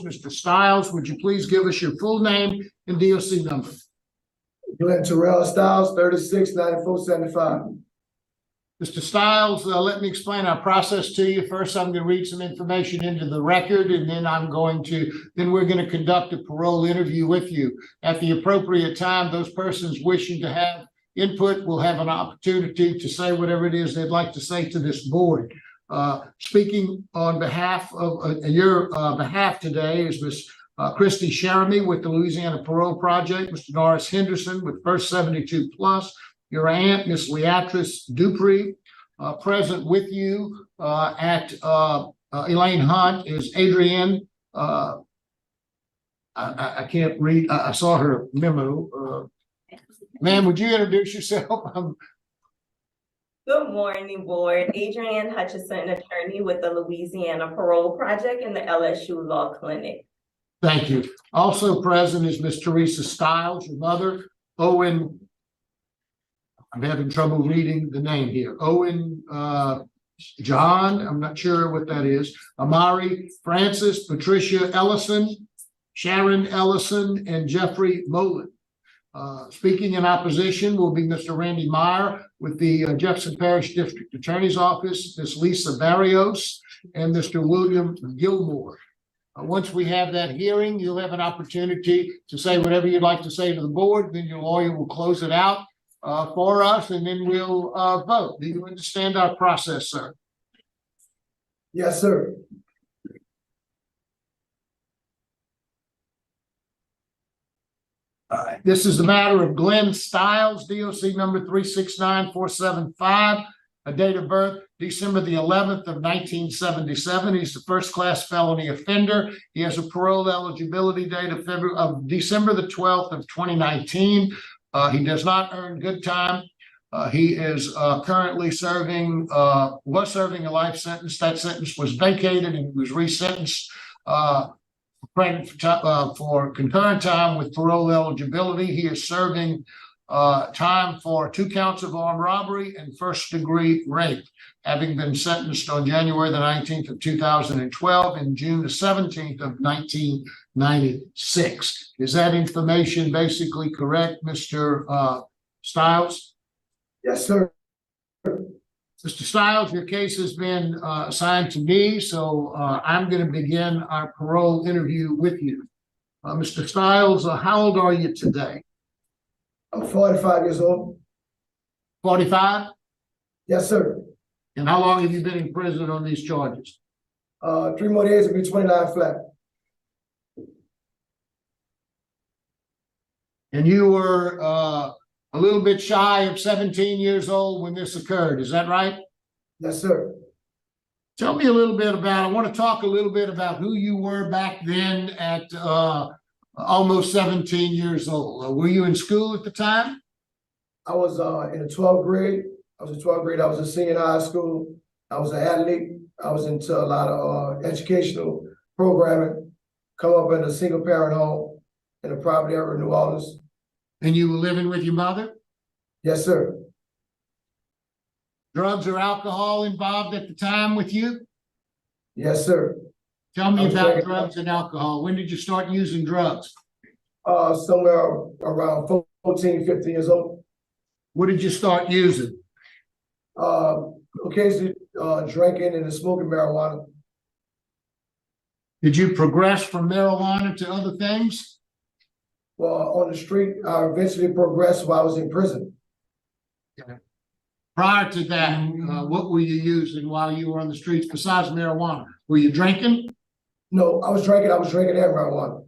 Mr. Styles, would you please give us your full name and DOC number? Glen Styles, 369475. Mr. Styles, let me explain our process to you. First, I'm going to read some information into the record, and then we're going to conduct a parole interview with you. At the appropriate time, those persons wishing to have input will have an opportunity to say whatever it is they'd like to say to this board. Speaking on behalf of your behalf today is Ms. Christy Sheremy with the Louisiana Parole Project, Mr. Norris Henderson with First 72 Plus, your aunt, Ms. Leatrice Dupree. Present with you at Elaine Hunt is Adrienne. I can't read. I saw her memo. Ma'am, would you introduce yourself? Good morning, board. Adrienne Hutchison, attorney with the Louisiana Parole Project and the LSU Law Clinic. Thank you. Also present is Ms. Teresa Styles, your mother. Owen, I'm having trouble reading the name here. Owen John, I'm not sure what that is. Amari Francis, Patricia Ellison, Sharon Ellison, and Jeffrey Molan. Speaking in opposition will be Mr. Randy Meyer with the Jefferson Parish District Attorney's Office, Ms. Lisa Barrios, and Mr. William Gilmore. Once we have that hearing, you'll have an opportunity to say whatever you'd like to say to the board. Then your lawyer will close it out for us, and then we'll vote. Do you understand our process, sir? Yes, sir. This is the matter of Glen Styles, DOC number 369475, a date of birth December the 11th of 1977. He's the first-class felony offender. He has a parole eligibility date of December the 12th of 2019. He does not earn good time. He is currently was serving a life sentence. That sentence was vacated and he was resentenced for concurrent time with parole eligibility. He is serving time for 2 counts of armed robbery and first-degree rape, having been sentenced on January the 19th of 2012 and June the 17th of 1996. Is that information basically correct, Mr. Styles? Yes, sir. Mr. Styles, your case has been assigned to me, so I'm going to begin our parole interview with you. Mr. Styles, how old are you today? I'm 45 years old. 45? Yes, sir. And how long have you been in prison on these charges? 3 more days will be 29 flat. And you were a little bit shy of 17 years old when this occurred. Is that right? Yes, sir. Tell me a little bit about, I want to talk a little bit about who you were back then at almost 17 years old. Were you in school at the time? I was in the 12th grade. I was a senior in high school. I was an athlete. I was into a lot of educational programming. Come up in a single parent home in a private area in New Orleans. And you were living with your mother? Yes, sir. Drugs or alcohol involved at the time with you? Yes, sir. Tell me about drugs and alcohol. When did you start using drugs? Somewhere around 14, 15 years old. What did you start using? Occasionally drinking and smoking marijuana. Did you progress from marijuana to other things? Well, on the street, I eventually progressed while I was in prison. Okay. Prior to that, what were you using while you were on the streets besides marijuana? Were you drinking? No, I was drinking and marijuana.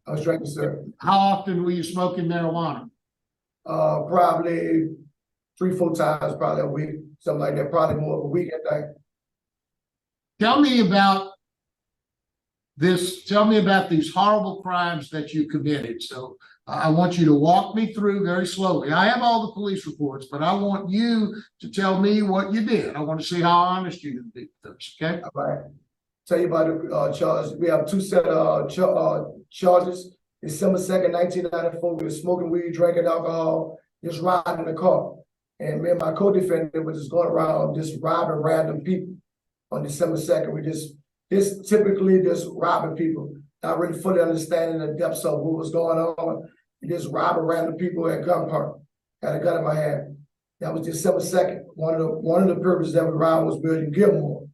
I was drinking, sir. How often were you smoking marijuana? Probably 3-4 times, probably a week, something like that. Probably more of a week, I think. Tell me about this. Tell me about these horrible crimes that you committed. So I want you to walk me through very slowly. I have all the police reports, but I want you to tell me what you did. I want to see how honest you can be with this, okay? All right. Tell you about the charges. We have 2 set of charges. December 2nd, 1994, we were smoking weed, drinking alcohol, just riding in the car. And me and my co-defendant was just going around just robbing random people. On December 2nd, we just this typically just robbing people, not really fully understanding the depths of what was going on. Just robbing random people at gunpoint. Had a gun in my hand. That was December 2nd. One of the purposes that we robbed was William Gilmore.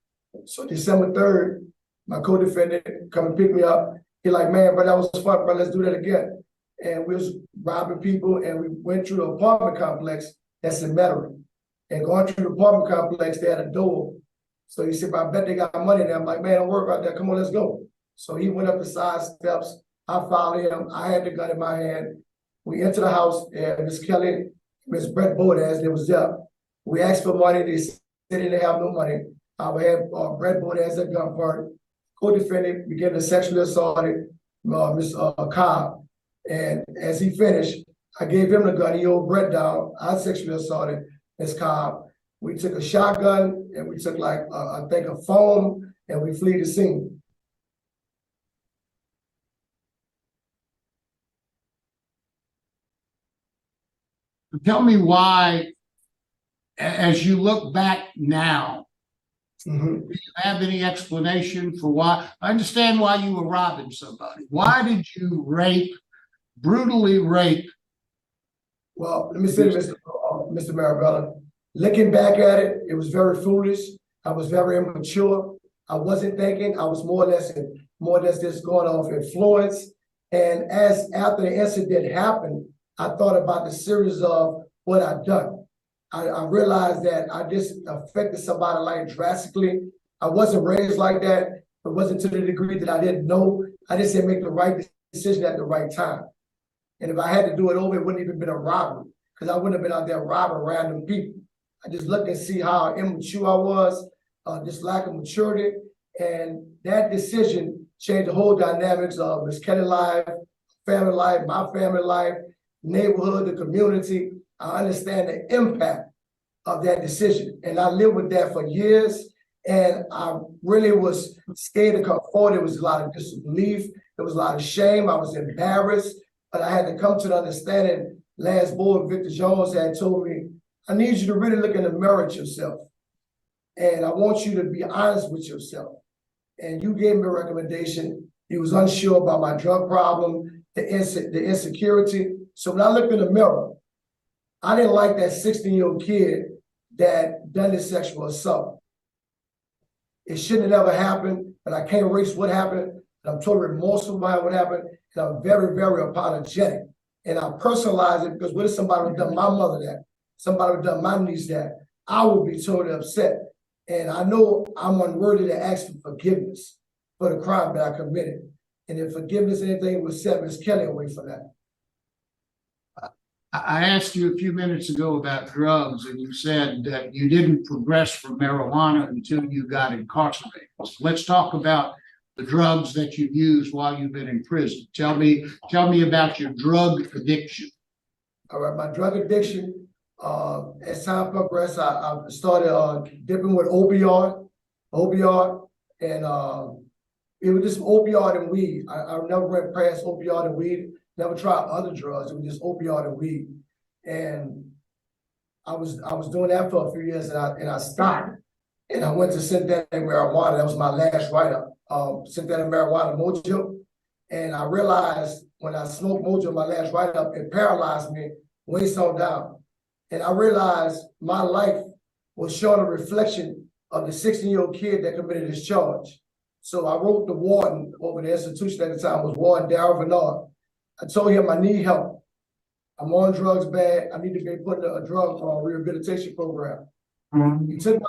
So December 3rd, my co-defendant come and pick me up. He like, man, bro, that was fun, bro. Let's do that again. And we was robbing people, and we went through the apartment complex that's in Metairie. And going through the apartment complex, they had a door. So he said, I bet they got money there. I'm like, man, don't worry about that. Come on, let's go. So he went up the side steps. I followed him. I had the gun in my hand. We entered the house, and Miss Kelly, Miss Brett Bodas, they was there. We asked for money. They said they didn't have no money. I had Brett Bodas at gunpoint. Co-defendant began to sexually assault Miss Cobb. And as he finished, I gave him the gun. He owed Brett down. I sexually assaulted Miss Cobb. We took a shotgun, and we took like, I think a foam, and we fled the scene. Tell me why, as you look back now, do you have any explanation for why? I understand why you were robbing somebody. Why did you brutally rape? Well, let me say, Mr. Marabella, looking back at it, it was very foolish. I was very immature. I wasn't thinking. I was more or less just going off influence. And after the incident happened, I thought about the series of what I'd done. I realized that I just affected somebody's life drastically. I wasn't raised like that. It wasn't to the degree that I didn't know. I just didn't make the right decision at the right time. And if I had to do it over, it wouldn't even been a robbery, because I wouldn't have been out there robbing random people. I just looked and see how immature I was, just lack of maturity. And that decision changed the whole dynamics of Miss Kelly's life, family life, my family life, neighborhood, the community. I understand the impact of that decision. And I lived with that for years. And I really was scared to come forward. There was a lot of disbelief. There was a lot of shame. I was embarrassed. But I had to come to the understanding. Last board, Victor Jones had told me, I need you to really look in the mirror at yourself. And I want you to be honest with yourself. And you gave me a recommendation. You was unsure about my drug problem, the insecurity. So when I looked in the mirror, I didn't like that 16-year-old kid that done this sexual assault. It shouldn't have ever happened, but I can't erase what happened. And I'm totally remorseful about what happened. And I'm very, very apologetic. And I personalize it because what if somebody would have done my mother that? Somebody would have done my niece that? I would be totally upset. And I know I'm unworthy to ask for forgiveness for the crime that I committed. And if forgiveness or anything would set Miss Kelly away from that. I asked you a few minutes ago about drugs, and you said that you didn't progress from marijuana until you got incarcerated. So let's talk about the drugs that you used while you've been in prison. Tell me about your drug addiction. All right, my drug addiction, as time progressed, I started dipping with opioid, and it was just opioid and weed. I never went past opioid and weed. Never tried other drugs. It was just opioid and weed, and I was doing that for a few years, and I stopped, and I went to synthetic marijuana. That was my last write-up, synthetic marijuana mojo, and I realized when I smoked mojo, my last write-up, it paralyzed me, waist on down, and I realized my life was showing a reflection of the 16-year-old kid that committed this charge. So I wrote the warden over the institution at the time, was Warden Darryl Bernard. I told him I need help. I'm on drugs bad. I need to be put in a drug rehabilitation program. He took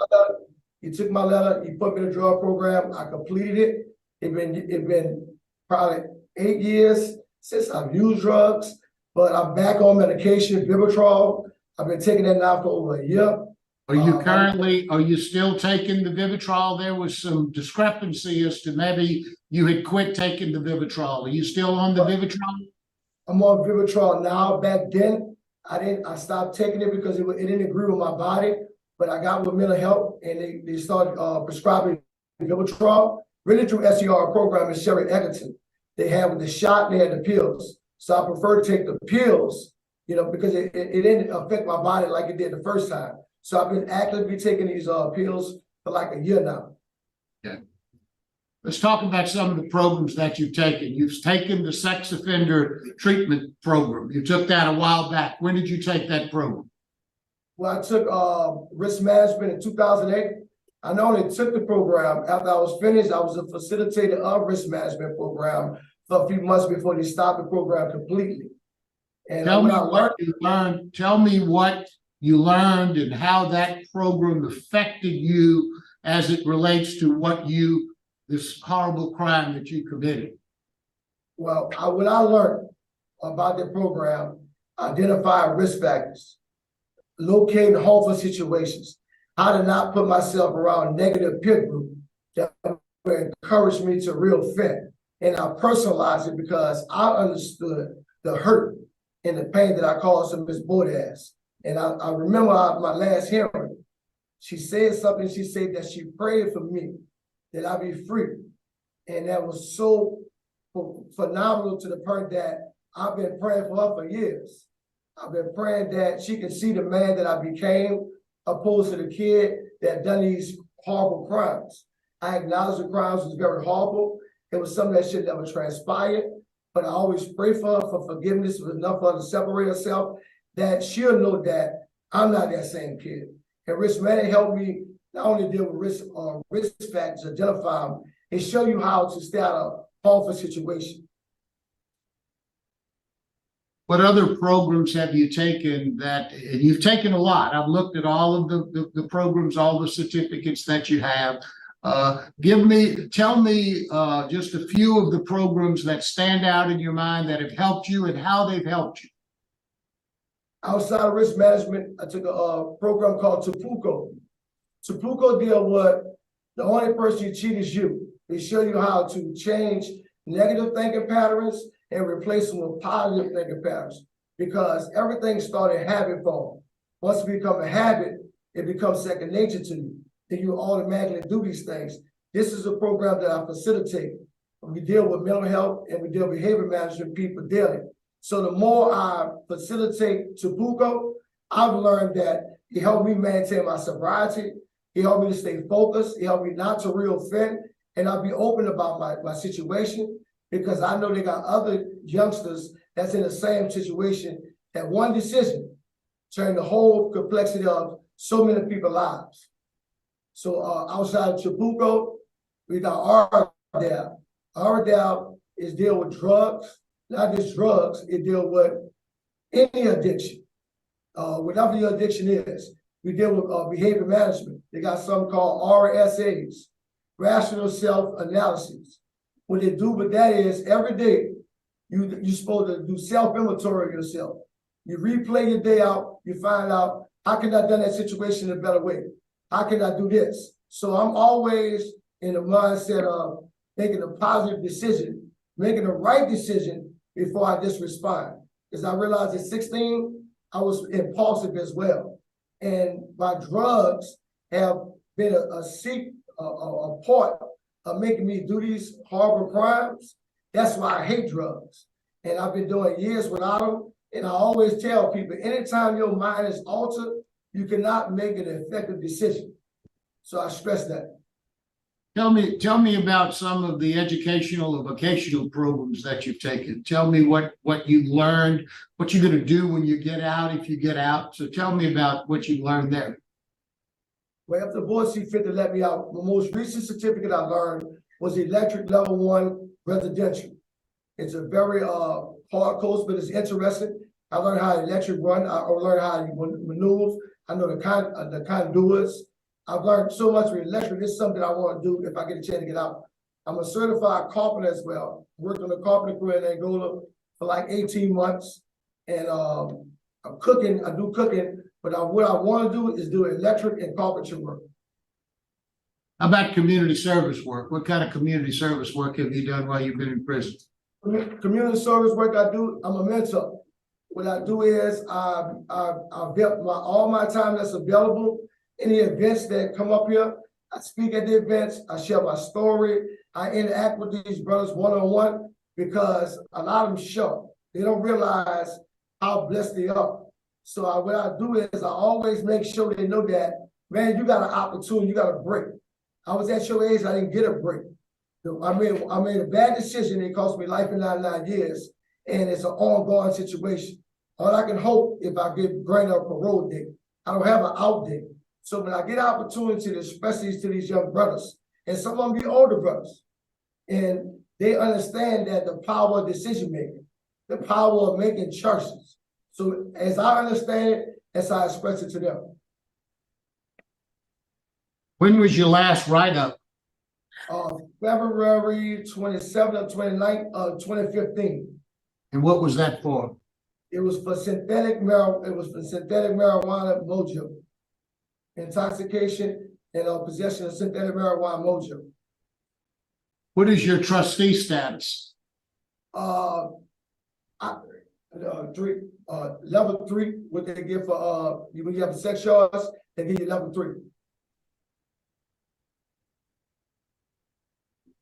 my letter. He put me in a drug program. I completed it. It been probably 8 years since I've used drugs, but I'm back on medication, Vivitrol. I've been taking that now for over a year. Are you still taking the Vivitrol? There was some discrepancy as to maybe you had quit taking the Vivitrol. Are you still on the Vivitrol? I'm on Vivitrol now. Back then, I stopped taking it because it didn't agree with my body, but I got with mental health and they started prescribing Vivitrol, really through SER program in Sherry Egerton. They had the shot, they had the pills. So I prefer to take the pills, because it didn't affect my body like it did the first time. So I've been actively taking these pills for like a year now. Yeah. Let's talk about some of the programs that you've taken. You've taken the sex offender treatment program. You took that a while back. When did you take that program? Well, I took risk management in 2008. I not only took the program, after I was finished, I was a facilitator of risk management program for a few months before they stopped the program completely. And Tell me what I what learned, you learned. Tell me what you learned and how that program affected you as it relates to this horrible crime that you committed. well, what I learned about the program, identify risk factors, locate harmful situations, how to not put myself around a negative peer group that would encourage me to reoffend. And I personalized it because I understood the hurt and the pain that I caused to Ms. Bordas. And I remember my last hearing, she said something, she said that she prayed for me, that I be free. And that was so phenomenal to the point that I've been praying for her for years. I've been praying that she can see the man that I became, opposed to the kid that done these horrible crimes. I acknowledge the crimes was very horrible. It was something that should never transpire, but I always pray for her for forgiveness, was enough for her to separate herself, that she'll know that I'm not that same kid. And risk management helped me not only deal with risk factors, identify them, and show you how to stay out of harmful situation. What other programs have you taken and you've taken a lot. I've looked at all of the programs, all the certificates that you have. Tell me just a few of the programs that stand out in your mind that have helped you and how they've helped you. Outside of risk management, I took a program called Tapuco. Tapuco deal with the only person you cheat is you. They show you how to change negative thinking patterns and replace them with positive thinking patterns, because everything started habit form. Once it becomes a habit, it becomes second nature to you. Then you automatically do these things. This is a program that I facilitate. We deal with mental health and we deal with behavior management people daily. So the more I facilitate Tapuco, I've learned that it helped me maintain my sobriety. It helped me to stay focused. It helped me not to reoffend. And I'll be open about my situation, because I know they got other youngsters that's in the same situation. That one decision turned the whole complexity of so many people's lives. So outside of Tapuco, we got RDAL. RDAL is deal with drugs, not just drugs, it deal with any addiction. Whatever your addiction is, we deal with behavior management. They got something called RSAs, rational self-analysis. What they do with that is every day you're supposed to do self-inventory of yourself. You replay your day out, you find out, how can I done that situation in a better way? How can I do this? So I'm always in the mindset of making a positive decision, making the right decision before I just respond. Because I realized at 16, I was impulsive as well. And my drugs have been a part of making me do these horrible crimes. That's why I hate drugs. And I've been doing years without them. And I always tell people, anytime your mind is altered, you cannot make an effective decision. So I stress that. Tell me about some of the educational or vocational programs that you've taken. Tell me what you learned, what you're going to do when you get out, if you get out. So tell me about what you learned there. Well, if the board see fit to let me out, the most recent certificate I learned was electric level 1 residential. It's a very hard course, but it's interesting. I learned how electric run. I learned how you maneuver. I know the conduits. I've learned so much with electric. It's something I want to do if I get a chance to get out. I'm a certified carpenter as well. Worked on the carpenter crew in Angola for like 18 months. And I'm cooking, I do cooking, but what I want to do is do electric and carpentry work. How about community service work? What kind of community service work have you done while you've been in prison? Community service work I do, I'm a mentor. What I do is I all my time that's available, any events that come up here, I speak at the events, I share my story, I interact with these brothers one-on-one, because a lot of them show. They don't realize how blessed they are. So what I do is I always make sure they know that, man, you got an opportunity, you got a break. I was at your age, I didn't get a break. I made a bad decision. It cost me life and 99 years, and it's an ongoing situation. All I can hope if I get granted a parole date, I don't have an out date. So when I get opportunity to express these to these young brothers, and some of them be older brothers, and they understand that the power of decision making, the power of making choices. So as I understand it, as I express it to them. When was your last write-up? February 27th or 29th of 2015. And what was that for? It was for synthetic marijuana. It was for synthetic marijuana mojo, intoxication and possession of synthetic marijuana mojo. What is your trustee status? Level 3. What they give for when you have a sex charge, they give you level 3.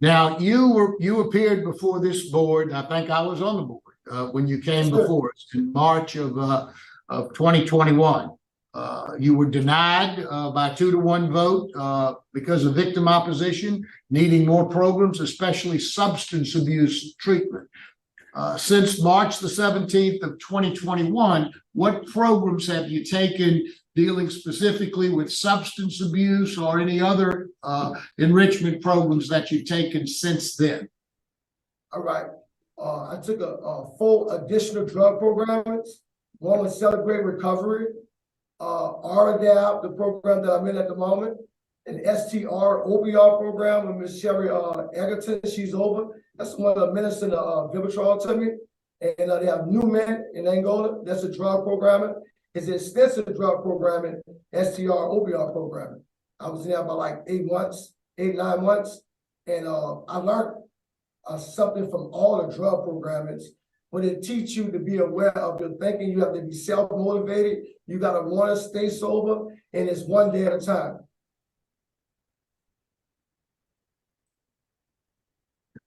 Now, you appeared before this board. I think I was on the board when you came before us in March of 2021. You were denied by 2-to-1 vote because of victim opposition, needing more programs, especially substance abuse treatment. Since March the 17th of 2021, what programs have you taken dealing specifically with substance abuse or any other enrichment programs that you've taken since then? All right. I took a 4 additional drug programs. One was Celebrate Recovery, RADAP, the program that I'm in at the moment, an STR OBR program with Miss Sherry Egerton. She's over. That's the one that administered Vivitrol to me. And they have New Men in Angola. That's a drug programming. It's an extensive drug programming, STR OBR programming. I was in there about like 8 months, 8-9 months. And I learned something from all the drug programmings. When it teach you to be aware of your thinking, you have to be self-motivated. You got to want to stay sober, and it's one day at a time.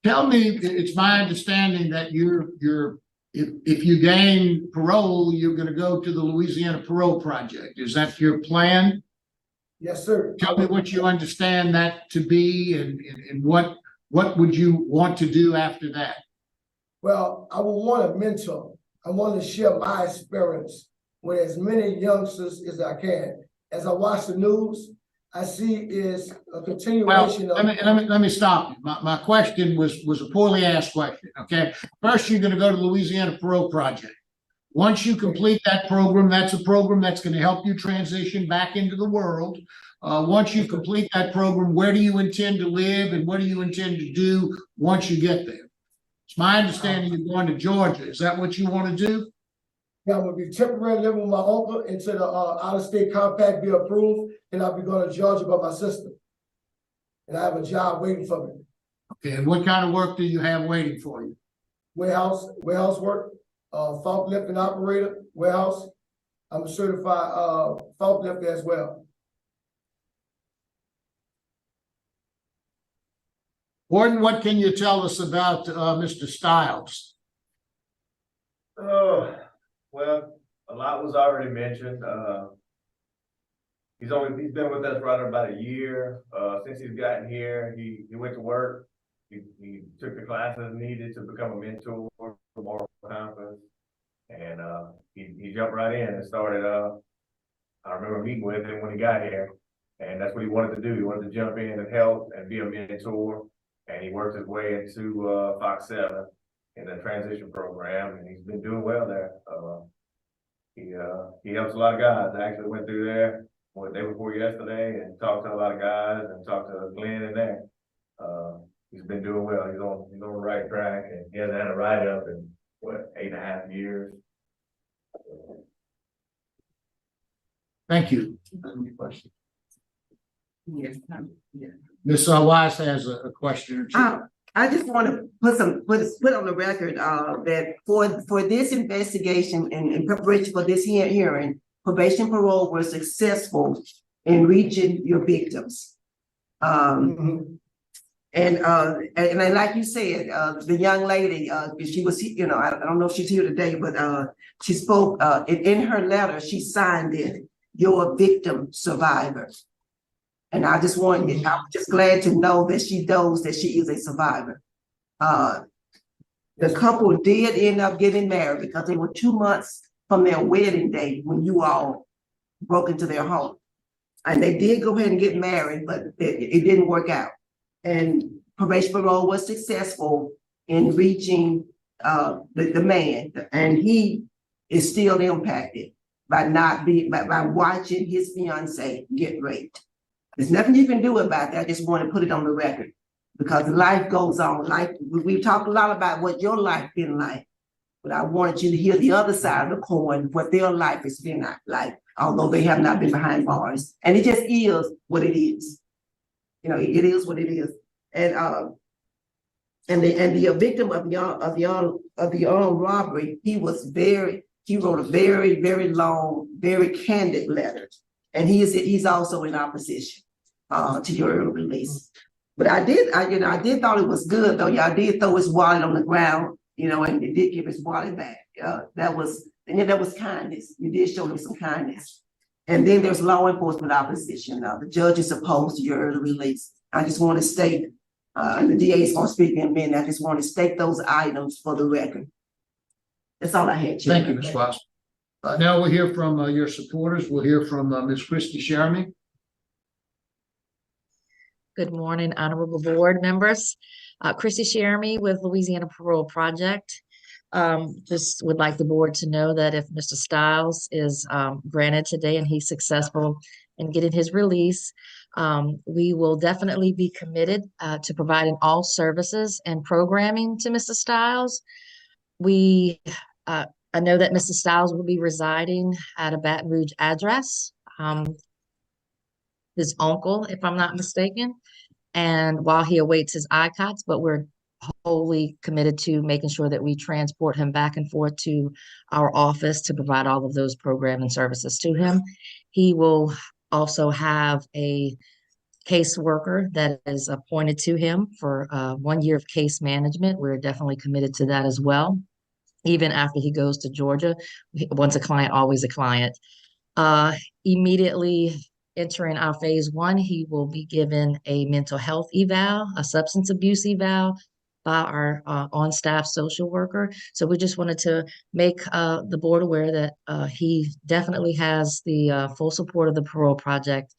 Tell me, it's my understanding that if you gain parole, you're going to go to the Louisiana Parole Project. Is that your plan? Yes, sir. Tell me what you understand that to be, and what would you want to do after that? Well, I would want a mentor. I want to share my experience with as many youngsters as I can. As I watch the news, I see is a continuation of. Let me stop you. My question was a poorly asked question. Okay, first you're going to go to the Louisiana Parole Project. Once you complete that program, that's a program that's going to help you transition back into the world. Once you complete that program, where do you intend to live, and what do you intend to do once you get there? It's my understanding you're going to Georgia. Is that what you want to do? Yeah, I'm gonna be temporarily living with my uncle until the out-of-state compact be approved, and I'll be going to Georgia by my sister. And I have a job waiting for me. Okay, and what kind of work do you have waiting for you? Warehouse work, forklift operator, warehouse. I'm a certified forklifter as well. Gordon, what can you tell us about Mr. Styles? Well, a lot was already mentioned. He's been with us right about a year. Since he's gotten here, he went to work. He took the classes needed to become a mentor for moral compass, and he jumped right in and started. I remember meeting with him when he got here, and that's what he wanted to do. He wanted to jump in and help and be a mentor. And he worked his way into Fox 7 in the transition program, and he's been doing well there. He helps a lot of guys. I actually went through there day before yesterday and talked to a lot of guys and talked to Glenn in there. He's been doing well. He's on the right track, and he hasn't had a write-up in 8.5 years. Thank you. Any questions? Yes. Ms. Wise has a question or two. I just want to put on the record that for this investigation and in preparation for this hearing, probation parole was successful in reaching your victims. And like you said, the young lady, she was, I don't know if she's here today, but she spoke in her letter. She signed it, "You're a victim survivor." And I'm just glad to know that she knows that she is a survivor. The couple did end up getting married because they were 2 months from their wedding date when you all broke into their home. And they did go ahead and get married, but it didn't work out. And probation parole was successful in reaching the man, and he is still impacted by watching his fiance get raped. There's nothing you can do about that. I just want to put it on the record because life goes on. We've talked a lot about what your life been like, but I wanted you to hear the other side of the coin, what their life has been like, although they have not been behind bars. And it just is what it is. You know, it is what it is. And the victim of the armed robbery, he wrote a very, very long, very candid letter. And he's also in opposition to your early release. But I did thought it was good though. Y'all did throw his wallet on the ground, and it did give his wallet back. That was kindness. You did show him some kindness. And then there's law enforcement opposition. The judge is opposed to your early release. I just want to state, and the DA is going to speak in a minute. I just want to state those items for the record. That's all I had. Chairman. Thank you, Ms. Watson. Now we'll hear from your supporters. We'll hear from Ms. Christy Sherman. Good morning, honorable board members. Christy Sherman with Louisiana Parole Project. Just would like the board to know that if Mr. Styles is granted today and he's successful in getting his release, we will definitely be committed to providing all services and programming to Mr. Styles. I know that Mr. Styles will be residing at a Baton Rouge address. His uncle, if I'm not mistaken, and while he awaits his ICOTS, but we're wholly committed to making sure that we transport him back and forth to our office to provide all of those programming services to him. He will also have a caseworker that is appointed to him for 1 year of case management. We're definitely committed to that as well. Even after he goes to Georgia, once a client, always a client. Immediately entering our phase 1, he will be given a mental health eval, a substance abuse eval by our on-staff social worker. So we just wanted to make the board aware that he definitely has the full support of the Parole Project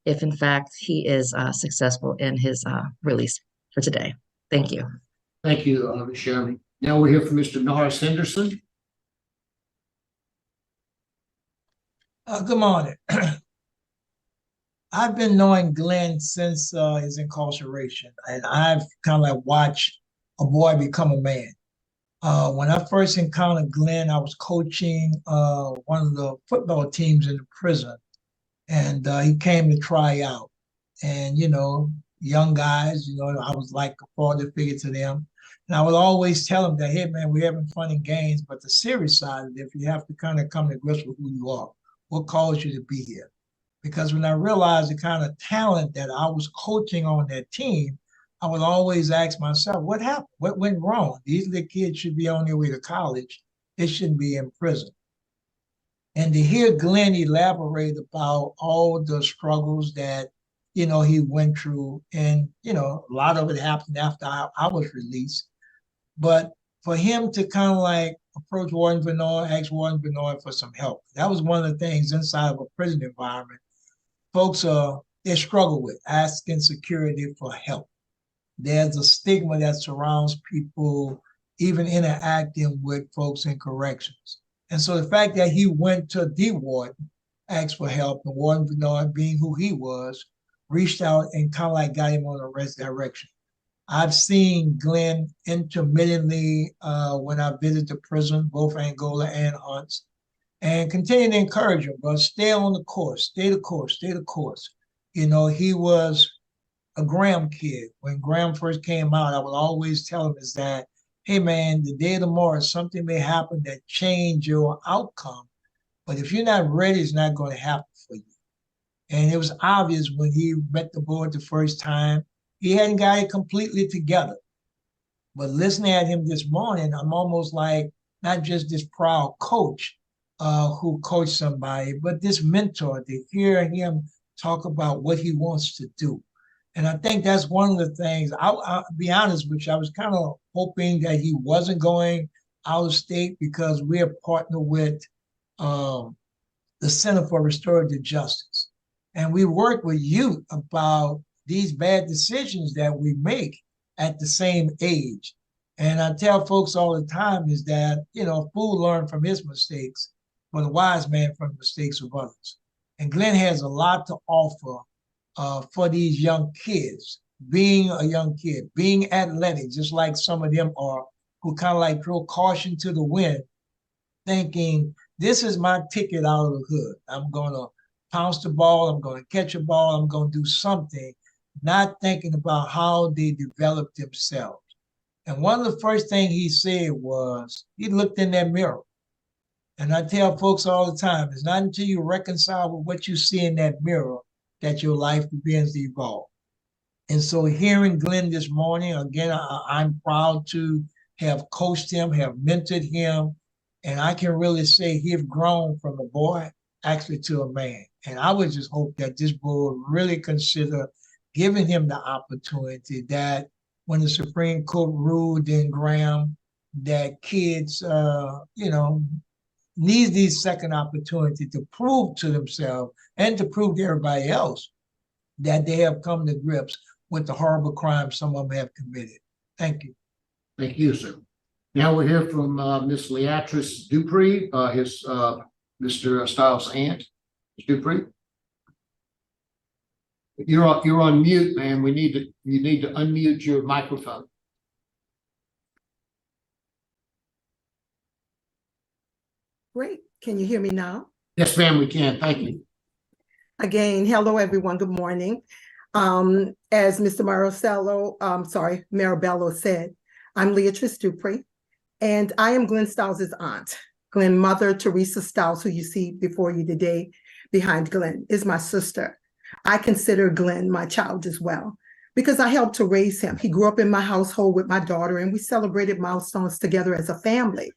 if in fact he is successful in his release for today. Thank you. Thank you, Ms. Sherman. Now we'll hear from Mr. Norris Henderson. Good morning. I've been knowing Glenn since his incarceration, and I've kind of like watched a boy become a man. When I first encountered Glenn, I was coaching one of the football teams in the prison, and he came to try out. And, young guys, I was like a father figure to them. And I would always tell them that, hey, man, we're having fun and games, but the serious side of it, if you have to kind of come to grips with who you are, what caused you to be here? Because when I realized the kind of talent that I was coaching on that team, I would always ask myself, what happened? What went wrong? These little kids should be on their way to college. They shouldn't be in prison. And to hear Glenn elaborate about all the struggles that, he went through, and, a lot of it happened after I was released. But for him to kind of like approach Warden Bernard, ask Warden Bernard for some help. That was one of the things inside of a prison environment. Folks, they struggle with asking security for help. There's a stigma that surrounds people even interacting with folks in corrections. And so the fact that he went to the warden, asked for help, and Warden Bernard, being who he was, reached out and kind of like got him on the right direction. I've seen Glenn intermittently when I visit the prison, both Angola and Hunts, and continue to encourage him, but stay on the course, stay the course, stay the course. He was a Graham kid. When Graham first came out, I would always tell him is that, hey man, the day of tomorrow, something may happen that change your outcome, but if you're not ready, it's not going to happen for you. And it was obvious when he met the board the first time, he hadn't got it completely together. But listening at him this morning, I'm almost like not just this proud coach who coached somebody, but this mentor, to hear him talk about what he wants to do. And I think that's one of the things, I'll be honest with you, I was kind of hoping that he wasn't going out of state because we're partnered with the Center for Restorative Justice. And we work with youth about these bad decisions that we make at the same age. And I tell folks all the time is that, you know, a fool learns from his mistakes, but a wise man from the mistakes of others. And Glen has a lot to offer for these young kids, being a young kid, being athletic, just like some of them are, who kind of like throw caution to the wind, thinking, this is my ticket out of the hood. I'm going to pounce the ball, I'm going to catch a ball, I'm going to do something, not thinking about how they develop themselves. And one of the first things he said was, he looked in that mirror. And I tell folks all the time, it's not until you reconcile with what you see in that mirror that your life begins to evolve. And so hearing Glen this morning, again, I'm proud to have coached him, have mentored him, and I can really say he's grown from a boy actually to a man. And I would just hope that this board really consider giving him the opportunity that when the Supreme Court ruled in Graham that kids, need these second opportunity to prove to themselves and to prove to everybody else that they have come to grips with the horrible crimes some of them have committed. Thank you. Thank you, sir. Now we'll hear from Ms. Leatrice Dupree, Mr. Styles' aunt. Ms. Dupree? You're on mute, man. You need to unmute your microphone. Great. Can you hear me now? Yes, ma'am, we can. Thank you. Again, hello, everyone. Good morning. As Mr. Marabello said, I'm Leatrice Dupree, and I am Glen Styles' aunt. Glen mother, Teresa Styles, who you see before you today behind Glen, is my sister. I consider Glen my child as well because I helped to raise him. He grew up in my household with my daughter, and we celebrated milestones together as a family.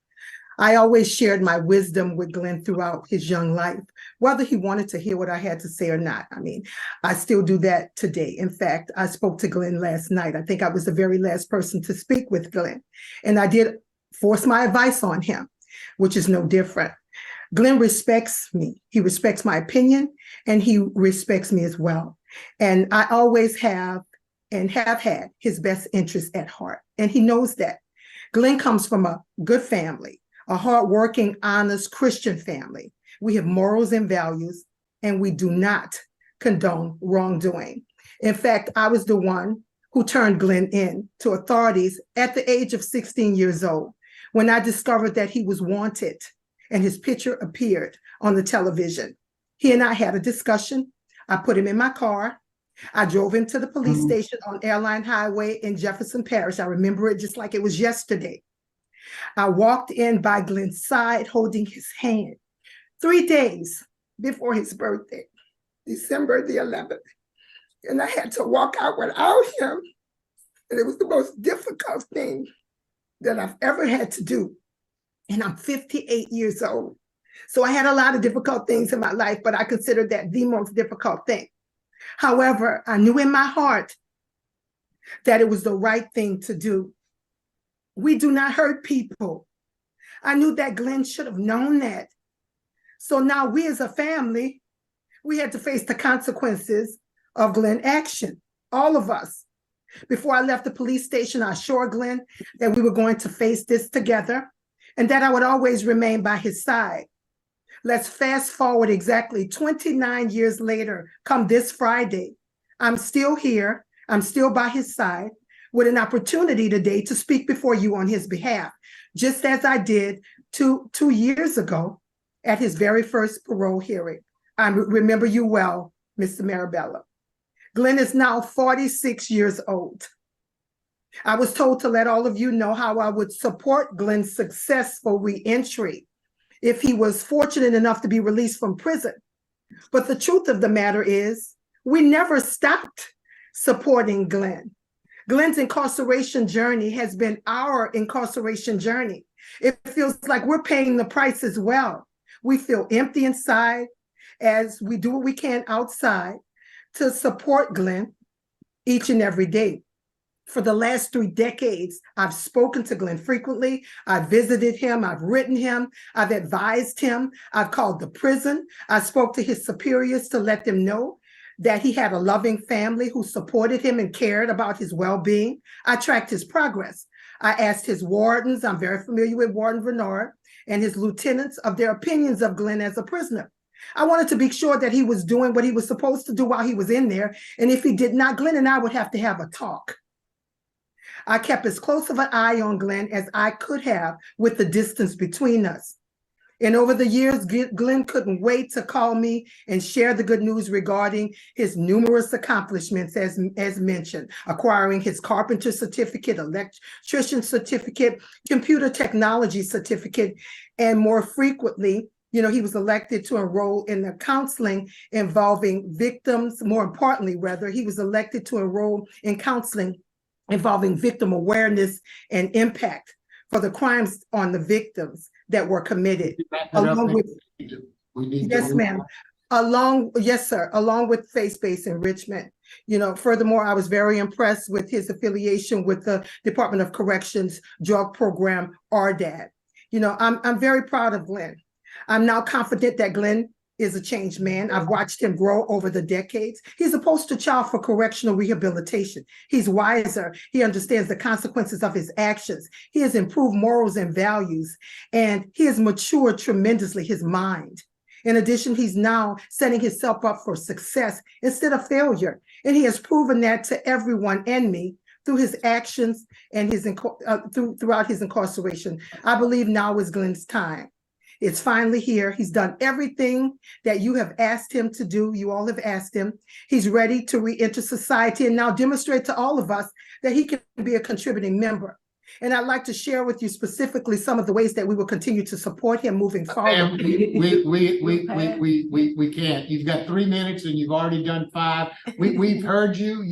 I always shared my wisdom with Glen throughout his young life, whether he wanted to hear what I had to say or not. I mean, I still do that today. In fact, I spoke to Glen last night. I think I was the very last person to speak with Glen, and I did force my advice on him, which is no different. Glen respects me. He respects my opinion, and he respects me as well. And I always have and have had his best interest at heart, and he knows that. Glen comes from a good family, a hardworking, honest Christian family. We have morals and values, and we do not condone wrongdoing. In fact, I was the one who turned Glen in to authorities at the age of 16 years old when I discovered that he was wanted and his picture appeared on the television. He and I had a discussion. I put him in my car. I drove him to the police station on Airline Highway in Jefferson Parish. I remember it just like it was yesterday. I walked in by Glen's side holding his hand 3 days before his birthday, December the 11th. And I had to walk out without him. And it was the most difficult thing that I've ever had to do. And I'm 58 years old. So I had a lot of difficult things in my life, but I considered that the most difficult thing. However, I knew in my heart that it was the right thing to do. We do not hurt people. I knew that Glen should have known that. So now we as a family, we had to face the consequences of Glen's action, all of us. Before I left the police station, I assured Glen that we were going to face this together and that I would always remain by his side. Let's fast forward exactly 29 years later, come this Friday. I'm still here. I'm still by his side with an opportunity today to speak before you on his behalf, just as I did two years ago at his very first parole hearing. I remember you well, Mr. Marabello. Glen is now 46 years old. I was told to let all of you know how I would support Glen's successful reentry if he was fortunate enough to be released from prison. But the truth of the matter is, we never stopped supporting Glen. Glen's incarceration journey has been our incarceration journey. It feels like we're paying the price as well. We feel empty inside as we do what we can outside, to support Glen each and every day. For the last 3 decades, I've spoken to Glen frequently. I've visited him. I've written him. I've advised him. I've called the prison. I spoke to his superiors to let them know that he had a loving family who supported him and cared about his well-being. I tracked his progress. I asked his wardens, I'm very familiar with Warden Bernard, and his lieutenants of their opinions of Glen as a prisoner. I wanted to be sure that he was doing what he was supposed to do while he was in there. And if he did not, Glen and I would have to have a talk. I kept as close of an eye on Glen as I could have with the distance between us. And over the years, Glen couldn't wait to call me and share the good news regarding his numerous accomplishments, as mentioned, acquiring his carpenter certificate, electrician certificate, computer technology certificate, and more frequently, he was elected to enroll in the counseling involving victims. More importantly, rather, he was elected to enroll in counseling involving victim awareness and impact for the crimes on the victims that were committed. Along with, yes, ma'am. Yes, sir. Along with faith-based enrichment. Furthermore, I was very impressed with his affiliation with the Department of Corrections drug program, RDAD. I'm very proud of Glen. I'm now confident that Glen is a changed man. I've watched him grow over the decades. He's a poster child for correctional rehabilitation. He's wiser. He understands the consequences of his actions. He has improved morals and values, and he has matured tremendously, his mind. In addition, he's now setting himself up for success instead of failure. And he has proven that to everyone and me through his actions and throughout his incarceration. I believe now is Glen's time. It's finally here. He's done everything that you have asked him to do. You all have asked him. He's ready to re-enter society and now demonstrate to all of us that he can be a contributing member. And I'd like to share with you specifically some of the ways that we will continue to support him moving forward. We can't. You've got 3 minutes and you've already done 5. We've heard you.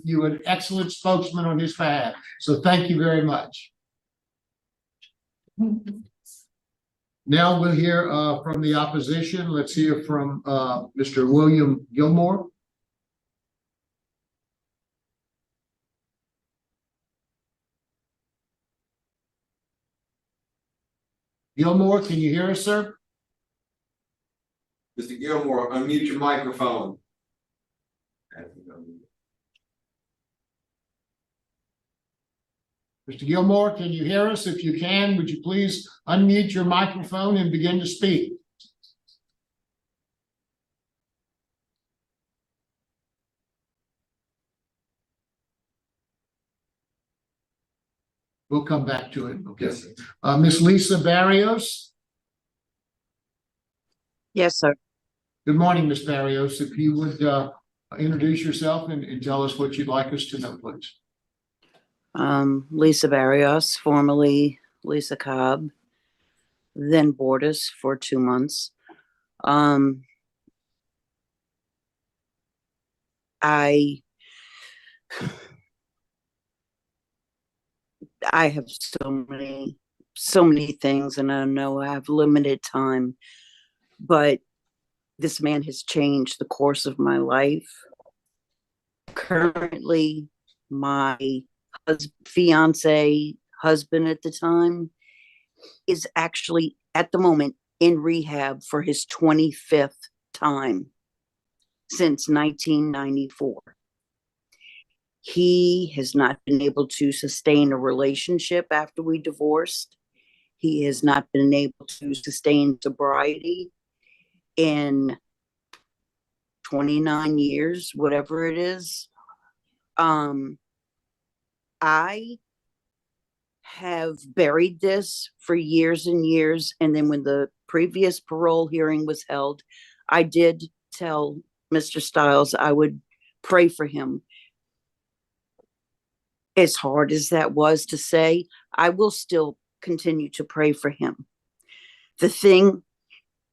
You're an excellent spokesman on his behalf. So thank you very much. Now we'll hear from the opposition. Let's hear from Mr. William Gilmore. Gilmore, can you hear us, sir? Mr. Gilmore, unmute your microphone. Mr. Gilmore, can you hear us? If you can, would you please unmute your microphone and begin to speak? We'll come back to it. Okay. Yes, sir. Miss Lisa Barrios. Yes, sir. Good morning, Miss Barrios. If you would introduce yourself and tell us what you'd like us to know, please. Lisa Barrios, formerly Lisa Cobb, then Borders for 2 months. I have so many things, and I know I have limited time, but this man has changed the course of my life. Currently, my fiance husband at the time is actually at the moment in rehab for his 25th time since 1994. He has not been able to sustain a relationship after we divorced. He has not been able to sustain sobriety in 29 years, whatever it is. I have buried this for years and years. And then when the previous parole hearing was held, I did tell Mr. Styles I would pray for him. As hard as that was to say, I will still continue to pray for him. The thing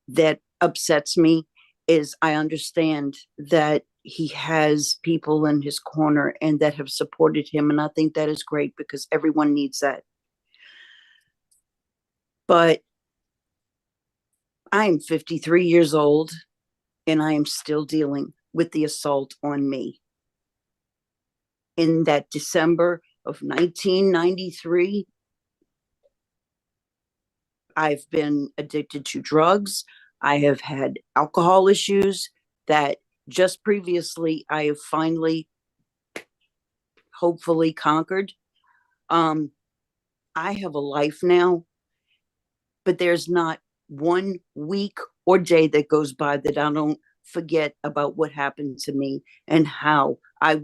that upsets me is I understand that he has people in his corner and that have supported him. And I think that is great because everyone needs that. But I am 53 years old and I am still dealing with the assault on me. In that December of 1993, I've been addicted to drugs. I have had alcohol issues that just previously I have finally, hopefully, conquered. I have a life now, but there's not 1 week or day that goes by that I don't forget about what happened to me and how I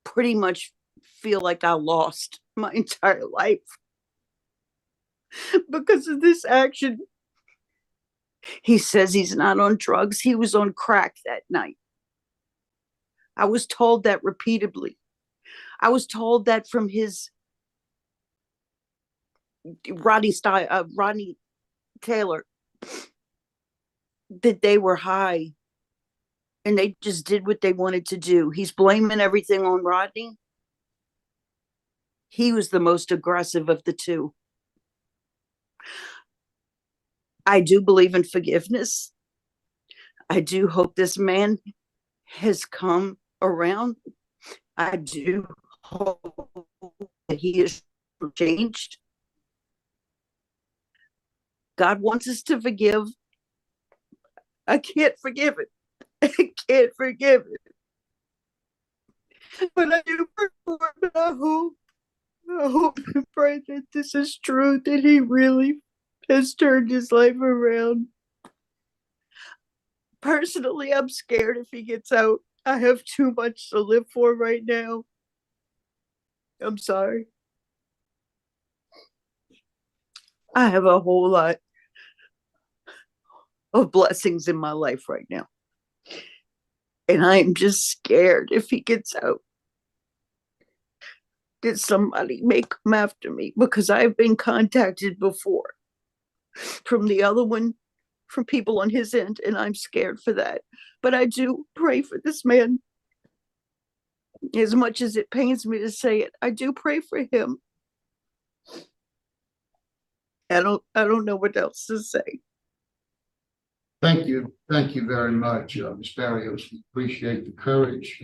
pretty much feel like I lost my entire life because of this action. He says he's not on drugs. He was on crack that night. I was told that repeatedly. I was told that from his Rodney Taylor, that they were high and they just did what they wanted to do. He's blaming everything on Rodney. He was the most aggressive of the two. I do believe in forgiveness. I do hope this man has come around. I do hope that he is changed. God wants us to forgive. I can't forgive it. I can't forgive it. But I do pray for it, but I hope and pray that this is true, that he really has turned his life around. Personally, I'm scared if he gets out. I have too much to live for right now. I'm sorry. I have a whole lot of blessings in my life right now. And I am just scared if he gets out, that somebody may come after me, because I've been contacted before from the other one, from people on his end, and I'm scared for that. But I do pray for this man. As much as it pains me to say it, I do pray for him. I don't know what else to say. Thank you. Thank you very much, Ms. Barrios. We appreciate the courage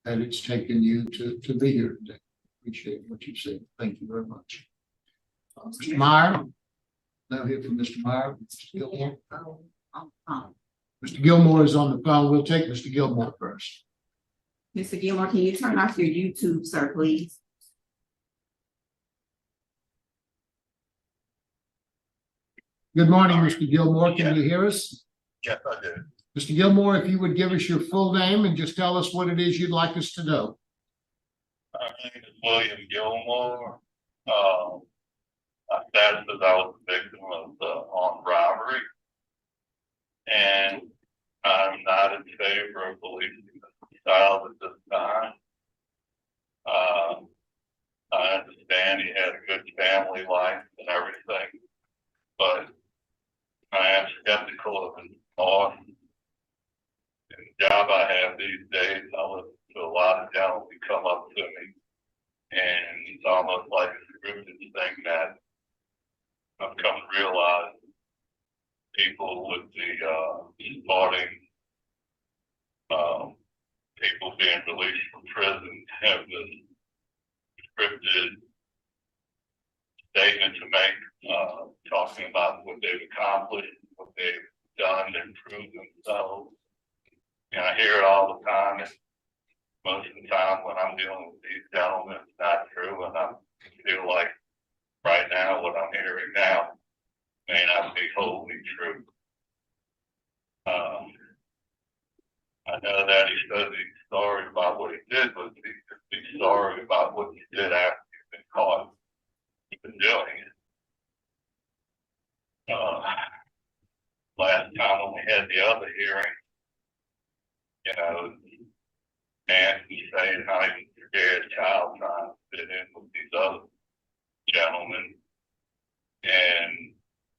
that it's taken you to be here today. Appreciate what you said. Thank you very much. Mr. Meyer, now hear from Mr. Meyer. Mr. Gilmore. Mr. Gilmore is on the phone. We'll take Mr. Gilmore first. Mr. Gilmore, can you turn off your YouTube, sir, please? Good morning, Mr. Gilmore. Can you hear us? Yes, I do. Mr. Gilmore, if you would give us your full name and just tell us what it is you'd like us to know. My name is William Gilmore. My status is I was a victim of armed robbery, and I'm not in favor of policing the style at this time. I understand he had a good family life and everything, but I am skeptical of his law. And the job I have these days, I listen to a lot of gentlemen come up to me, and it's almost like a scripted thing that I've come to realize people with the supporting people being released from prison have this scripted statement to make, talking about what they've accomplished, what they've done to improve themselves. And I hear it all the time. And most of the time when I'm dealing with these gentlemen, it's not true. And I feel like right now what I'm hearing now may not be wholly true. I know that he says he's sorry about what he did, but he's sorry about what he did after he's been caught. He's been doing it. Last time when we had the other hearing, you know, and he's saying how he was scared child trying to fit in with these other gentlemen. And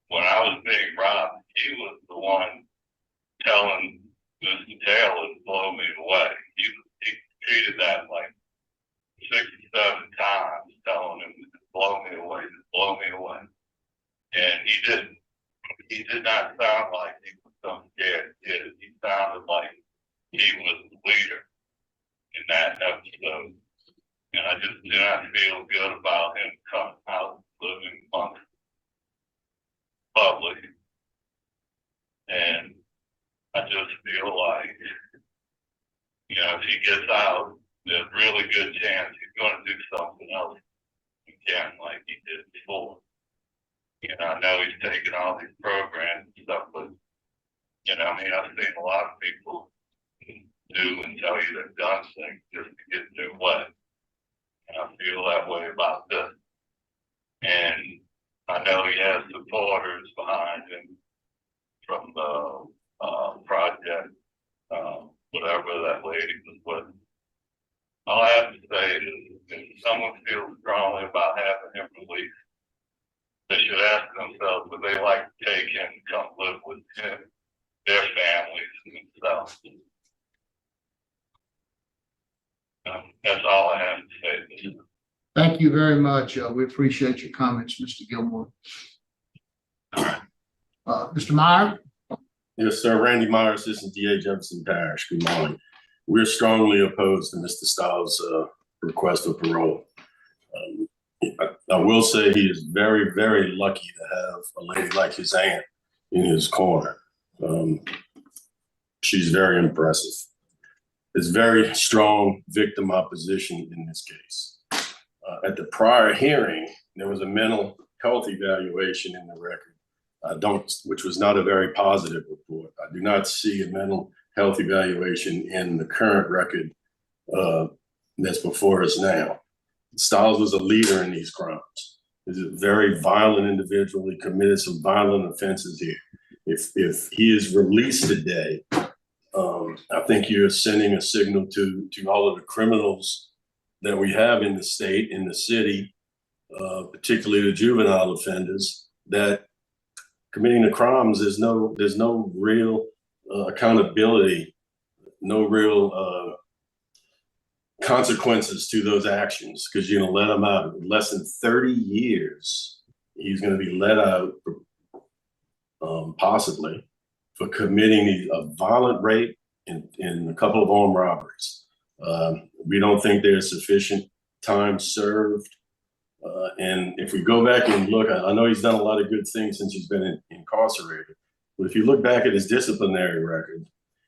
when I was being robbed, he was the one telling Mr. Taylor to blow me away. He treated that like 67 times, telling him to blow me away, just blow me away. And he didn't. He did not sound like he was some scared kid. He sounded like he was the leader in that episode. And I just do not feel good about him coming out living amongst the public. And I just feel like, you know, if he gets out, there's a really good chance he's going to do something else again like he did before. You know, I know he's taking all these programs and stuff, but, you know, I mean, I've seen a lot of people do and tell you they've done things just to get their way. And I feel that way about this. And I know he has supporters behind him from the project, whatever that lady was with. All I have to say is if someone feels strongly about having him released, they should ask themselves would they like to take him and come live with him, their families and themselves. That's all I have to say. Thank you very much. We appreciate your comments, Mr. Gilmore. Mr. Meyer? Yes, sir. Randy Meyer, Assistant DA, Jefferson Parish. Good morning. We're strongly opposed to Mr. Styles' request of parole. I will say he is very, very lucky to have a lady like his aunt in his corner. She's very impressive. There's very strong victim opposition in this case. At the prior hearing, there was a mental health evaluation in the record. Which was not a very positive report. I do not see a mental health evaluation in the current record that's before us now. Styles was a leader in these crimes. He's a very violent individual. He committed some violent offenses here. If he is released today, I think you're sending a signal to all of the criminals that we have in the state, in the city, particularly the juvenile offenders, that committing the crimes, there's no real accountability, no real consequences to those actions, because you're gonna let him out in less than 30 years. He's gonna be let out, possibly, for committing a violent rape and a couple of armed robberies. We don't think there's sufficient time served. And if we go back and look, I know he's done a lot of good things since he's been incarcerated. But if you look back at his disciplinary record,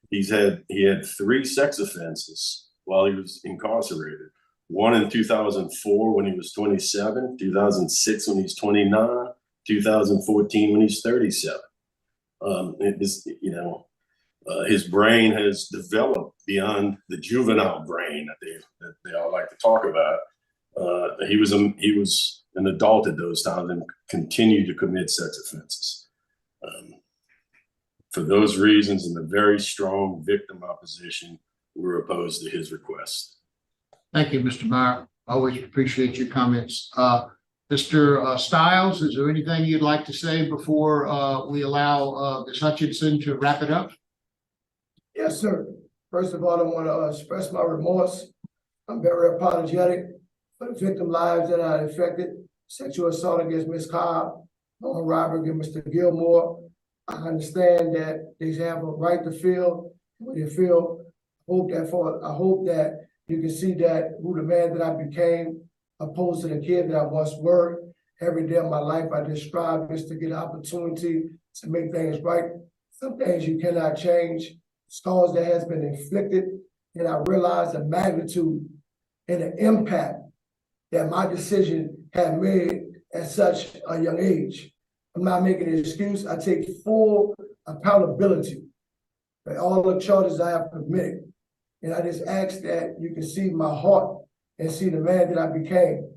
he had 3 sex offenses while he was incarcerated. One in 2004 when he was 27, 2006 when he's 29, 2014 when he's 37. His brain has developed beyond the juvenile brain that they all like to talk about. He was an adult at those times and continued to commit sex offenses. For those reasons and the very strong victim opposition, we're opposed to his request. Thank you, Mr. Meyer. Always appreciate your comments. Mr. Styles, is there anything you'd like to say before we allow Ms. Hutchinson to wrap it up? Yes, sir. First of all, I want to express my remorse. I'm very apologetic for the victim lives that are affected. Sexual assault against Ms. Cobb, armed robbery against Mr. Gilmore. I understand that they have a right to feel what they feel. I hope that you can see that who the man that I became, opposed to the kid that I once were. Every day of my life, I just strive just to get an opportunity to make things right. Some things you cannot change, scars that has been inflicted, and I realize the magnitude and the impact that my decision had made at such a young age. I'm not making an excuse. I take full accountability for all the charges I have committed. And I just ask that you can see my heart and see the man that I became,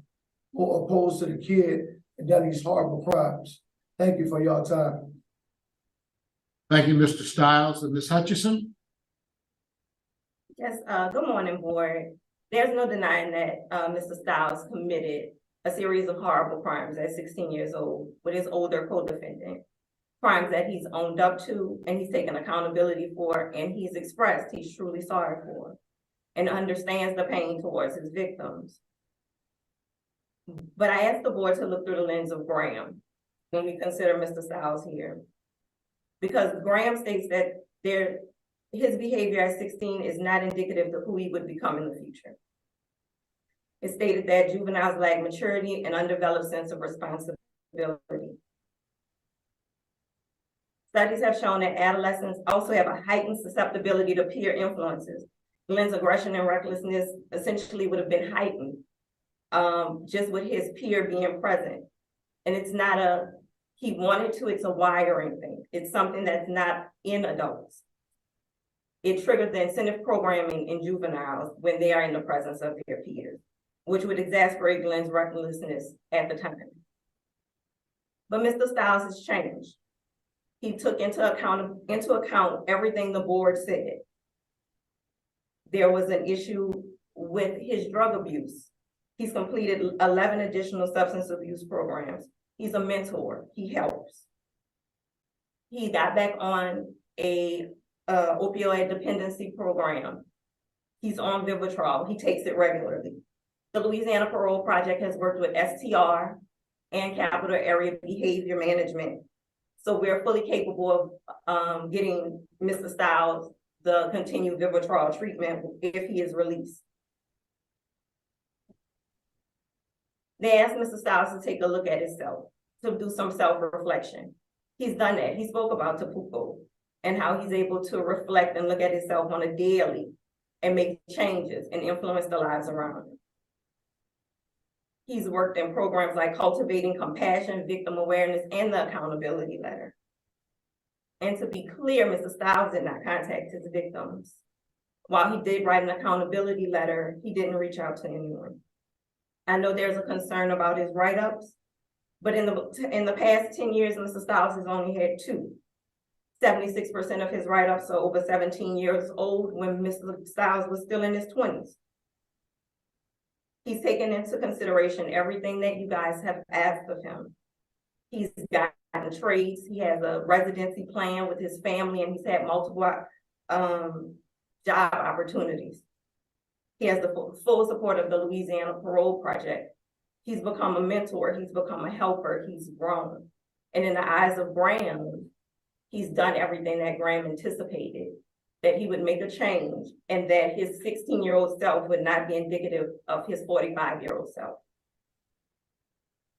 more opposed to the kid and done these horrible crimes. Thank you for your time. Thank you, Mr. Styles. And Ms. Hutchison? Yes, good morning, board. There's no denying that Mr. Styles committed a series of horrible crimes at 16 years old with his older co-defendant. Crimes that he's owned up to and he's taken accountability for, and he's expressed he's truly sorry for and understands the pain towards his victims. But I asked the board to look through the lens of Graham when we consider Mr. Styles here. Because Graham states that his behavior at 16 is not indicative of who he would become in the future. It stated that juveniles lack maturity and undeveloped sense of responsibility. Studies have shown that adolescents also have a heightened susceptibility to peer influences. Glen's aggression and recklessness essentially would have been heightened just with his peer being present. And it's not he wanted to, it's a wiring thing. It's something that's not in adults. It triggered the incentive programming in juveniles when they are in the presence of their peers, which would exasperate Glen's recklessness at the time. But Mr. Styles has changed. He took into account everything the board said. There was an issue with his drug abuse. He's completed 11 additional substance abuse programs. He's a mentor, he helps. He got back on a opioid dependency program. He's on Vivitrol, he takes it regularly. The Louisiana Parole Project has worked with STR and Capital Area Behavior Management. So we're fully capable of getting Mr. Styles the continued Vivitrol treatment if he is released. They asked Mr. Styles to take a look at himself, to do some self-reflection. He's done that. He spoke about Tapuco and how he's able to reflect and look at himself on a daily and make changes and influence the lives around him. He's worked in programs like Cultivating Compassion, Victim Awareness, and the Accountability Letter. And to be clear, Mr. Styles did not contact his victims. While he did write an accountability letter, he didn't reach out to anyone. I know there's a concern about his write-ups, but in the past 10 years, Mr. Styles has only had 2. 76% of his write-ups are over 17 years old when Mr. Styles was still in his 20s. He's taken into consideration everything that you guys have asked of him. He's gotten trades, he has a residency plan with his family, and he's had multiple job opportunities. He has the full support of the Louisiana Parole Project. He's become a mentor, he's become a helper, he's grown. And in the eyes of Graham, he's done everything that Graham anticipated, that he would make a change and that his 16-year-old self would not be indicative of his 45-year-old self.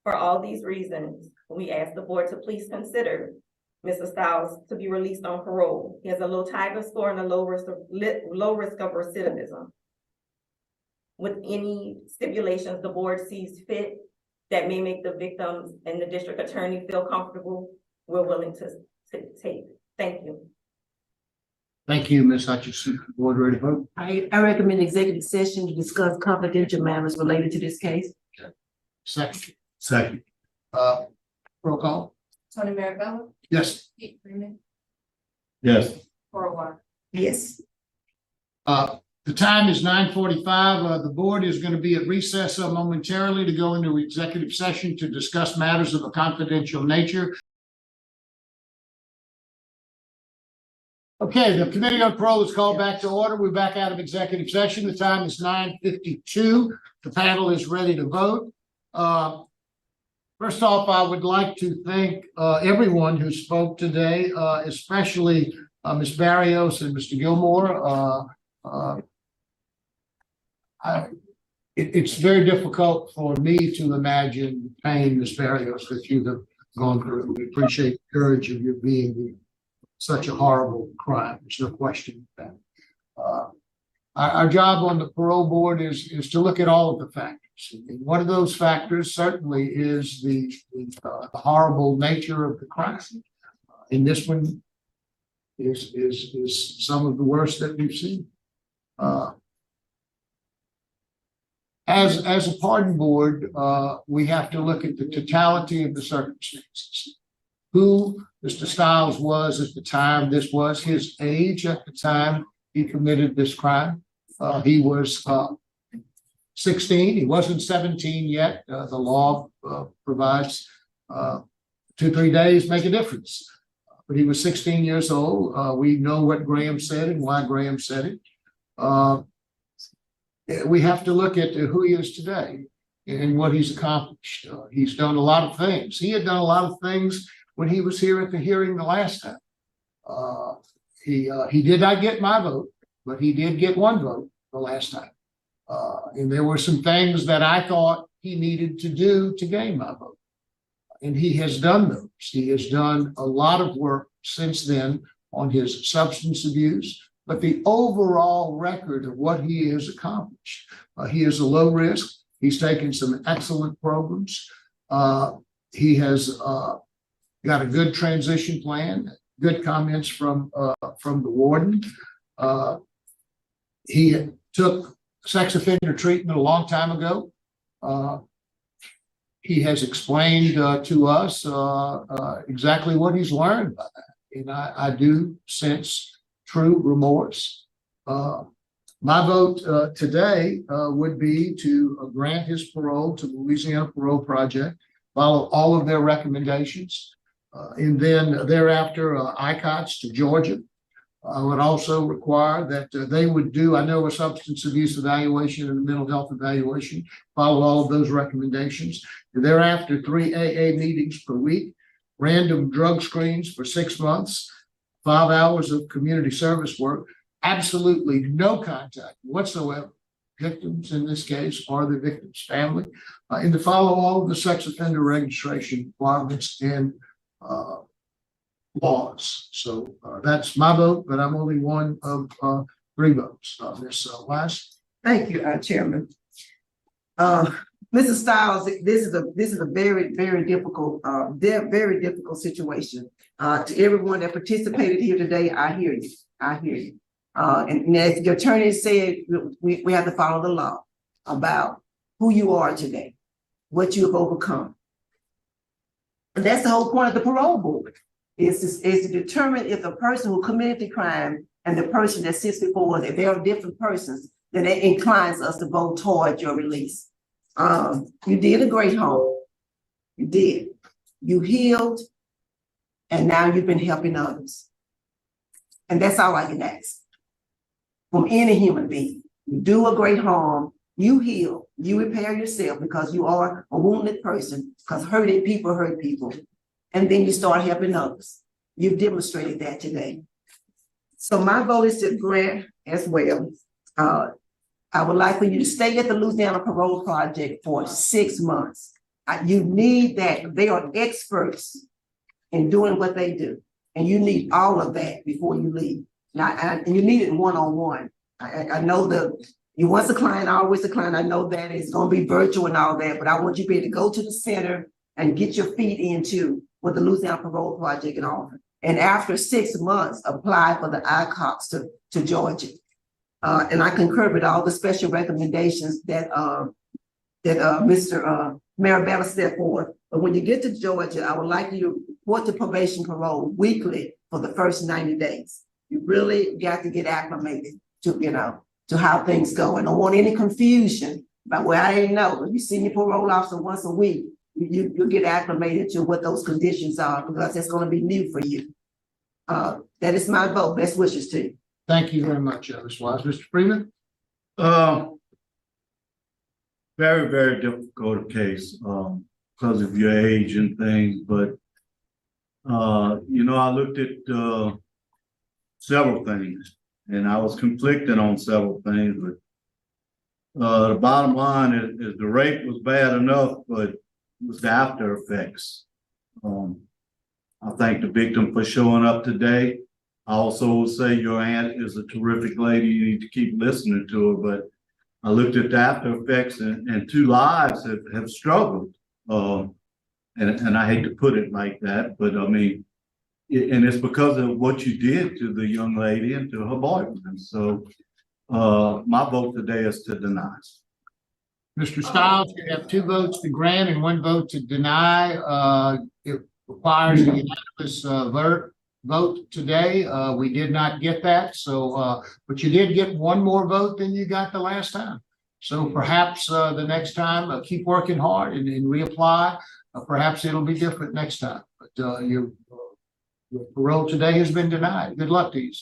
For all these reasons, we ask the board to please consider Mr. Styles to be released on parole. He has a low Tiger score and a low risk of recidivism. With any stipulations the board sees fit that may make the victims and the district attorney feel comfortable, we're willing to take. Thank you. Thank you, Ms. Hutchinson. Board ready to vote? I recommend executive session to discuss confidential matters related to this case. Second. Second. Roll call? Tony Marabella, Yes. Pete Freeman, Yes. Parole. Yes. The time is 9:45. The board is going to be at recess momentarily to go into executive session to discuss matters of a confidential nature. Okay, the Committee on Parole is called back to order. We're back out of executive session. The time is 9:52. The panel is ready to vote. First off, I would like to thank everyone who spoke today, especially Ms. Barrios and Mr. Gilmore. It's very difficult for me to imagine the pain, Ms. Barrios, that you have gone through. We appreciate the courage of your being such a horrible crime. There's no question of that. Our job on the parole board is to look at all of the factors. And one of those factors certainly is the horrible nature of the crime. And this one is some of the worst that we've seen. As a pardon board, we have to look at the totality of the circumstances. Who Mr. Styles was at the time. This was his age at the time he committed this crime. He was 16. He wasn't 17 yet. The law provides 2-3 days make a difference. But he was 16 years old. We know what Graham said and why Graham said it. We have to look at who he is today and what he's accomplished. He's done a lot of things. He had done a lot of things when he was here at the hearing the last time. He did not get my vote, but he did get one vote the last time. And there were some things that I thought he needed to do to gain my vote. And he has done those. He has done a lot of work since then on his substance abuse, but the overall record of what he has accomplished, he is a low risk. He's taken some excellent programs. He has got a good transition plan, good comments from the warden. He took sex offender treatment a long time ago. He has explained to us exactly what he's learned by that. And I do sense true remorse. My vote today would be to grant his parole to the Louisiana Parole Project, follow all of their recommendations, and then thereafter ICOTS to Georgia. I would also require that they would do, I know, a substance abuse evaluation and a mental health evaluation, follow all of those recommendations. And thereafter, 3 AA meetings per week, random drug screens for 6 months, 5 hours of community service work, absolutely no contact whatsoever. Victims in this case or the victim's family, and to follow all of the sex offender registration requirements and laws. So that's my vote, but I'm only one of 3 votes. Ms. Wise. Thank you, Chairman. Mrs. Styles, this is a very, very difficult, situation. To everyone that participated here today, I hear you. I hear you. And as your attorney said, we have to follow the law about who you are today, what you have overcome. And that's the whole point of the parole board, is to determine if the person who committed the crime and the person that sits before us, if they are different persons, then it inclines us to vote toward your release. You did a great home. You did. You healed, and now you've been helping others. And that's all I can ask from any human being. You do a great harm, you heal, you repair yourself because you are a wounded person, because hurting people hurt people. And then you start helping others. You've demonstrated that today. So my vote is to grant as well. I would like for you to stay at the Louisiana Parole Project for 6 months. You need that. They are experts in doing what they do. And you need all of that before you leave. Now, and you need it one-on-one. I know that you once a client, always a client. I know that it's going to be virtual and all that, but I want you to be able to go to the center and get your feet into what the Louisiana Parole Project can offer. And after 6 months, apply for the ICOPS to Georgia. And I concur with all the special recommendations that Mr. Marabella set forth. But when you get to Georgia, I would like you to report to probation parole weekly for the first 90 days. You really got to get acclimated to how things go. And I don't want any confusion about, well, I didn't know. If you see your parole officer once a week, you'll get acclimated to what those conditions are, because it's going to be new for you. That is my vote. Best wishes to you. Thank you very much, Ms. Wise. Mr. Freeman? Very, very difficult case because of your age and things. But, I looked at several things, and I was conflicted on several things. But the bottom line is the rape was bad enough, but it was the after effects. I thank the victim for showing up today. I also will say your aunt is a terrific lady. You need to keep listening to her. But I looked at the after effects, and 2 lives have struggled. And I hate to put it like that, but I mean, and it's because of what you did to the young lady and to her boyfriend. So my vote today is to deny. Mr. Styles, you have 2 votes to grant and 1 vote to deny. It requires a unanimous vote today. We did not get that. So, but you did get 1 more vote than you got the last time. So perhaps the next time, keep working hard and reapply. Perhaps it'll be different next time. But your parole today has been denied. Good luck to you.